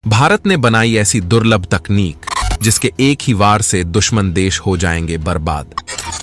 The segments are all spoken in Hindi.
भारत ने बनाई ऐसी दुर्लभ तकनीक जिसके एक ही वार से दुश्मन देश हो जाएंगे बर्बाद।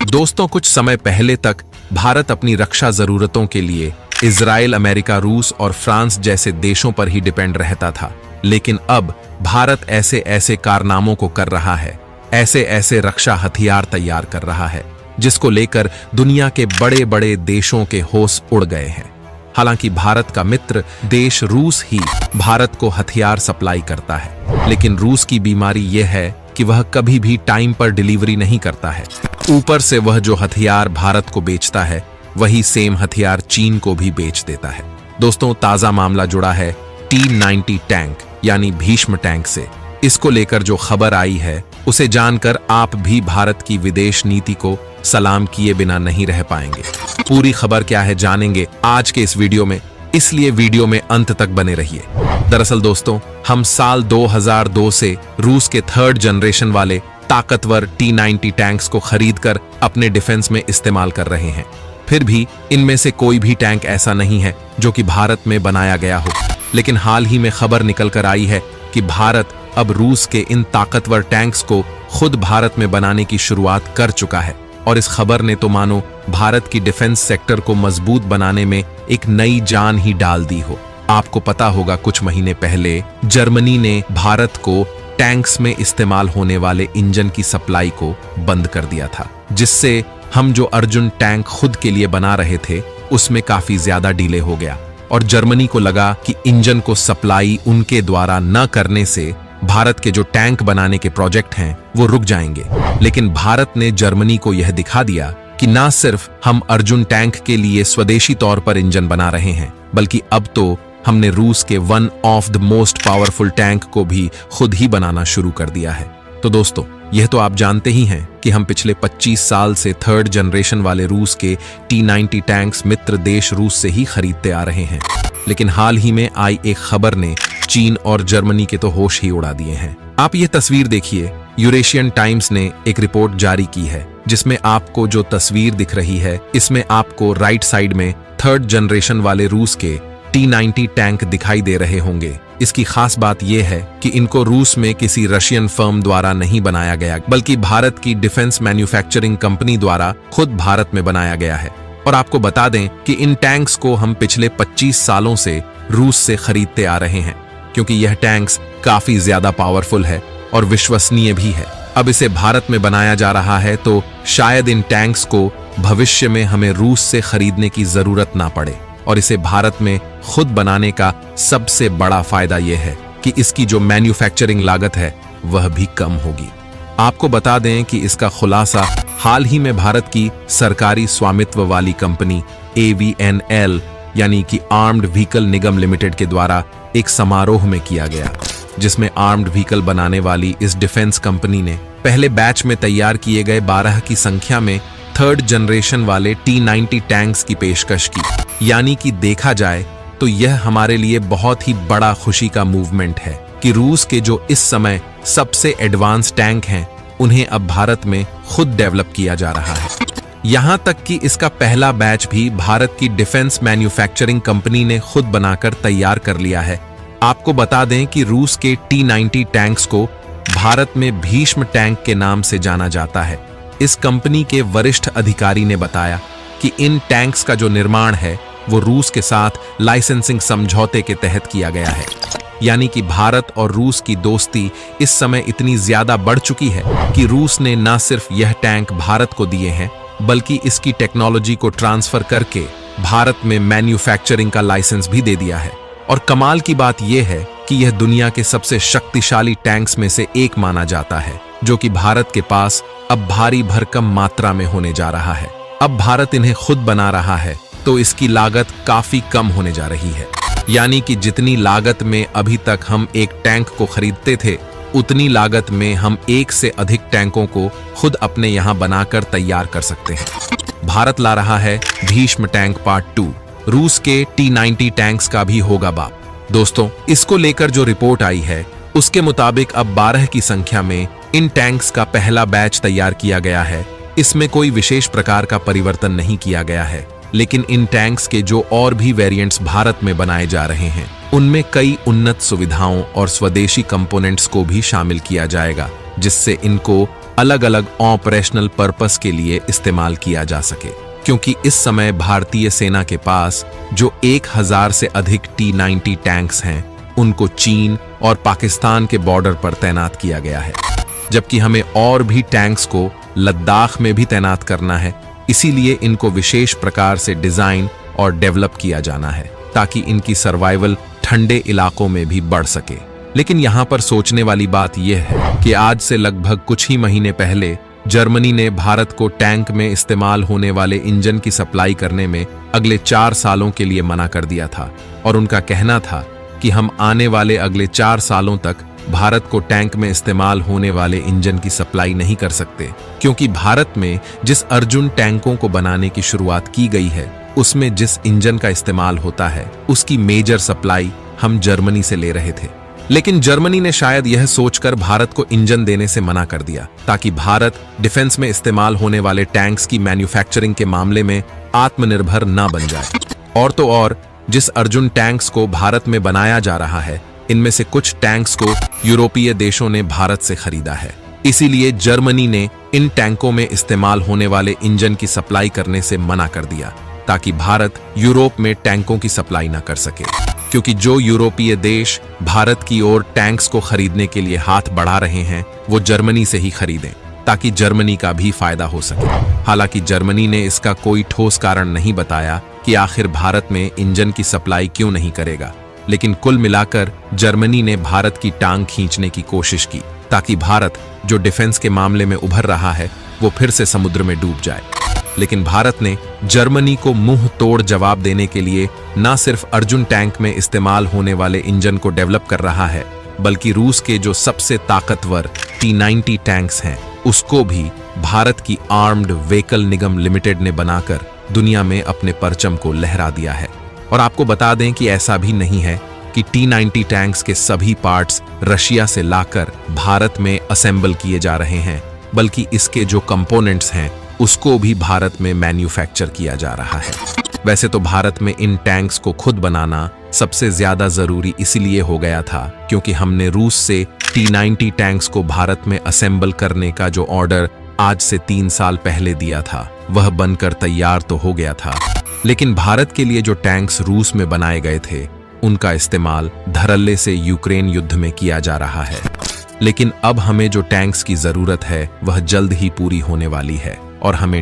दोस्तों, कुछ समय पहले तक भारत अपनी रक्षा जरूरतों के लिए इजराइल, अमेरिका, रूस और फ्रांस जैसे देशों पर ही डिपेंड रहता था, लेकिन अब भारत ऐसे ऐसे कारनामों को कर रहा है, ऐसे ऐसे रक्षा हथियार तैयार कर रहा है जिसको लेकर दुनिया के बड़े बड़े देशों के होश उड़ गए हैं। हालांकि भारत का मित्र देश रूस ही भारत को हथियार सप्लाई करता है, लेकिन रूस की बीमारी यह है कि वह कभी भी टाइम पर डिलीवरी नहीं करता है। ऊपर से वह जो हथियार भारत को बेचता है वही सेम हथियार चीन को भी बेच देता है। दोस्तों, ताजा मामला जुड़ा है T-90 टैंक यानी भीष्म टैंक से। इसको लेकर जो खबर आई है उसे जानकर आप भी भारत की विदेश नीति को सलाम किए बिना नहीं रह पाएंगे। पूरी खबर क्या है जानेंगे आज के इस वीडियो में, इसलिए वीडियो में अंत तक बने रहिए। दरअसल दोस्तों, हम साल 2002 से रूस के थर्ड जनरेशन वाले ताकतवर T-90 टैंक्स को खरीदकर अपने डिफेंस में इस्तेमाल कर रहे हैं। फिर भी इनमें से कोई भी टैंक ऐसा नहीं है जो कि भारत में बनाया गया हो। लेकिन हाल ही में खबर निकल कर आई है कि भारत अब रूस के इन ताकतवर टैंक्स को खुद भारत में बनाने की शुरुआत कर चुका है, और इस खबर ने तो मानो भारत की डिफेंस सेक्टर को मजबूत बनाने में एक नई जान ही डाल दी हो। आपको पता होगा, कुछ महीने पहले जर्मनी ने भारत को टैंक्स में इस्तेमाल होने वाले इंजन की सप्लाई को बंद कर दिया था, जिससे हम जो अर्जुन टैंक खुद के लिए बना रहे थे उसमें काफी ज्यादा डिले हो गया, और जर्मनी को लगा कि इंजन को सप्लाई उनके द्वारा न करने से भारत के जो टैंक बनाने के प्रोजेक्ट हैं वो रुक जाएंगे। लेकिन भारत ने जर्मनी को यह दिखा दिया कि ना सिर्फ हम अर्जुन टैंक के लिए स्वदेशी तौर पर इंजन बना रहे हैं, बल्कि अब तो हमने रूस के one of the most powerful tank को भी खुद ही बनाना शुरू कर दिया है। तो दोस्तों, यह तो आप जानते ही हैं कि हम पिछले 25 साल से थर्ड जनरेशन वाले रूस के T-90 टैंक्स मित्र देश रूस से ही खरीदते आ रहे हैं। लेकिन हाल ही में आई एक खबर ने चीन और जर्मनी के तो होश ही उड़ा दिए हैं। आप ये तस्वीर देखिए, यूरेशियन टाइम्स ने एक रिपोर्ट जारी की है जिसमें आपको जो तस्वीर दिख रही है इसमें आपको राइट साइड में थर्ड जनरेशन वाले रूस के T-90 टैंक दिखाई दे रहे होंगे। इसकी खास बात यह है कि इनको रूस में किसी रशियन फर्म द्वारा नहीं बनाया गया, बल्कि भारत की डिफेंस मैन्युफैक्चरिंग कंपनी द्वारा खुद भारत में बनाया गया है। और आपको बता दें कि इन टैंक्स को हम पिछले 25 सालों से रूस से खरीदते आ रहे हैं, क्योंकि यह टैंक्स काफी ज्यादा पावरफुल है और विश्वसनीय भी है। अब इसे भारत में बनाया जा रहा है तो शायद इन टैंक्स को भविष्य में हमें रूस से खरीदने की जरूरत ना पड़े, और इसे भारत में खुद बनाने का सबसे बड़ा फायदा यह है कि इसकी जो मैन्युफैक्चरिंग लागत है वह भी कम होगी। आपको बता दें कि इसका खुलासा हाल ही में भारत की सरकारी स्वामित्व वाली कंपनी AVNL यानी कि आर्म्ड व्हीकल निगम लिमिटेड के द्वारा एक समारोह में किया गया, जिसमें आर्म्ड व्हीकल बनाने वाली इस डिफेंस कंपनी ने पहले बैच में तैयार किए गए 12 की संख्या में थर्ड जनरेशन वाले T-90 टैंक्स की पेशकश की। यानी कि देखा जाए तो यह हमारे लिए बहुत ही बड़ा खुशी का मूवमेंट है कि रूस के जो इस समय सबसे एडवांस टैंक हैं उन्हें अब भारत में खुद डेवलप किया जा रहा है। यहां तक कि इसका पहला बैच भी भारत की डिफेंस मैन्युफैक्चरिंग कंपनी ने खुद बनाकर तैयार कर लिया है। आपको बता दें कि रूस के T-90 टैंक्स को भारत में भीष्म टैंक के नाम से जाना जाता है। इस कंपनी के वरिष्ठ अधिकारी ने बताया कि इन टैंक्स का जो निर्माण है वो रूस के साथ लाइसेंसिंग समझौते के तहत किया गया है। यानी कि भारत और रूस की दोस्ती इस समय इतनी ज्यादा बढ़ चुकी है कि रूस ने न सिर्फ यह टैंक भारत को दिए हैं, बल्कि इसकी टेक्नोलॉजी को ट्रांसफर करके भारत में मैन्युफैक्चरिंग का लाइसेंस भी दे दिया है। और कमाल की बात यह है कि यह दुनिया के सबसे शक्तिशाली टैंक्स में से एक माना जाता है, जो कि भारत के पास अब भारी भरकम मात्रा में होने जा रहा है। अब भारत इन्हें खुद बना रहा है तो इसकी लागत काफी कम होने जा रही है। यानी कि जितनी लागत में अभी तक हम एक टैंक को खरीदते थे, उतनी लागत में हम एक से अधिक टैंकों को खुद अपने यहाँ बनाकर तैयार कर सकते हैं। भारत ला रहा है भीष्म टैंक पार्ट 2। रूस के T-90 टैंक्स का भी होगा बाप। दोस्तों, इसको लेकर जो रिपोर्ट आई है उसके मुताबिक अब 12 की संख्या में इन टैंक्स का पहला बैच तैयार किया गया है। इसमें कोई विशेष प्रकार का परिवर्तन नहीं किया गया है। लेकिन इन टैंक्स के जो और भी वेरिएंट्स भारत में बनाए जा रहे हैं उनमें कई उन्नत सुविधाओं और स्वदेशी कंपोनेंट्स को भी शामिल किया जाएगा, जिससे इनको अलग अलग ऑपरेशनल पर्पस के लिए इस्तेमाल किया जा सके। क्योंकि इस समय भारतीय सेना के पास जो 1000 से अधिक T-90 टैंक्स हैं उनको चीन और पाकिस्तान के बॉर्डर पर तैनात किया गया है, जबकि हमें और भी टैंक्स को लद्दाख में भी तैनात करना है। इसीलिए इनको विशेष प्रकार से डिजाइन और डेवलप किया जाना है ताकि इनकी सर्वाइवल ठंडे इलाकों में भी बढ़ सके। लेकिन यहाँ पर सोचने वाली बात यह है कि आज से लगभग कुछ ही महीने पहले जर्मनी ने भारत को टैंक में इस्तेमाल होने वाले इंजन की सप्लाई करने में अगले 4 सालों के लिए मना कर दिया था और उनका कहना था कि हम आने वाले अगले 4 सालों तक भारत को टैंक में इस्तेमाल होने वाले इंजन की सप्लाई नहीं कर सकते, क्योंकि भारत में जिस अर्जुन टैंकों को बनाने की शुरुआत की गई है उसमें जिस इंजन का इस्तेमाल होता है उसकी मेजर सप्लाई हम जर्मनी से ले रहे थे। लेकिन जर्मनी ने शायद यह सोचकर भारत को इंजन देने से मना कर दिया ताकि भारत डिफेंस में इस्तेमाल होने वाले टैंक्स की मैन्युफैक्चरिंग के मामले में आत्मनिर्भर न बन जाए। और तो और जिस अर्जुन टैंक्स को भारत में बनाया जा रहा है इनमें से कुछ टैंक्स को यूरोपीय देशों ने भारत से खरीदा है। इसीलिए जर्मनी ने इन टैंकों में इस्तेमाल होने वाले इंजन की सप्लाई करने से मना कर दिया ताकि भारत यूरोप में टैंकों की सप्लाई न कर सके, क्योंकि जो यूरोपीय देश भारत की ओर टैंक्स को खरीदने के लिए हाथ बढ़ा रहे हैं वो जर्मनी से ही खरीदें ताकि जर्मनी का भी फायदा हो सके। हालांकि जर्मनी ने इसका कोई ठोस कारण नहीं बताया कि आखिर भारत में इंजन की सप्लाई क्यों नहीं करेगा, लेकिन कुल मिलाकर जर्मनी ने भारत की टांग खींचने की कोशिश की ताकि भारत जो डिफेंस के मामले में उभर रहा है वो फिर से समुद्र में डूब जाए। लेकिन भारत ने जर्मनी को मुंह तोड़ जवाब देने के लिए न सिर्फ अर्जुन टैंक में इस्तेमाल होने वाले इंजन को डेवलप कर रहा है, बल्कि रूस के जो सबसे ताकतवर T-90 टैंक्स हैं उसको भी भारत की आर्म्ड व्हीकल निगम लिमिटेड ने बनाकर दुनिया में अपने परचम को लहरा दिया है। और आपको बता दें कि ऐसा भी नहीं है कि T-90 टैंक्स के सभी पार्ट्स रशिया से लाकर भारत में असेंबल किए जा रहे हैं, बल्कि इसके जो कंपोनेंट्स हैं उसको भी भारत में मैन्युफैक्चर किया जा रहा है। वैसे तो भारत में इन टैंक्स को खुद बनाना सबसे ज्यादा जरूरी इसलिए हो गया था क्योंकि हमने रूस से T-90 टैंक्स को भारत में असेंबल करने का जो ऑर्डर आज से 3 साल पहले दिया था वह बनकर तैयार तो हो गया था, लेकिन भारत के लिए जो टैंक्स रूस में बनाए गए थे उनका इस्तेमाल धड़ल्ले से यूक्रेन युद्ध में किया जा रहा है। लेकिन अब हमें जो टैंक्स की जरूरत है वह जल्द ही पूरी होने वाली है और हमें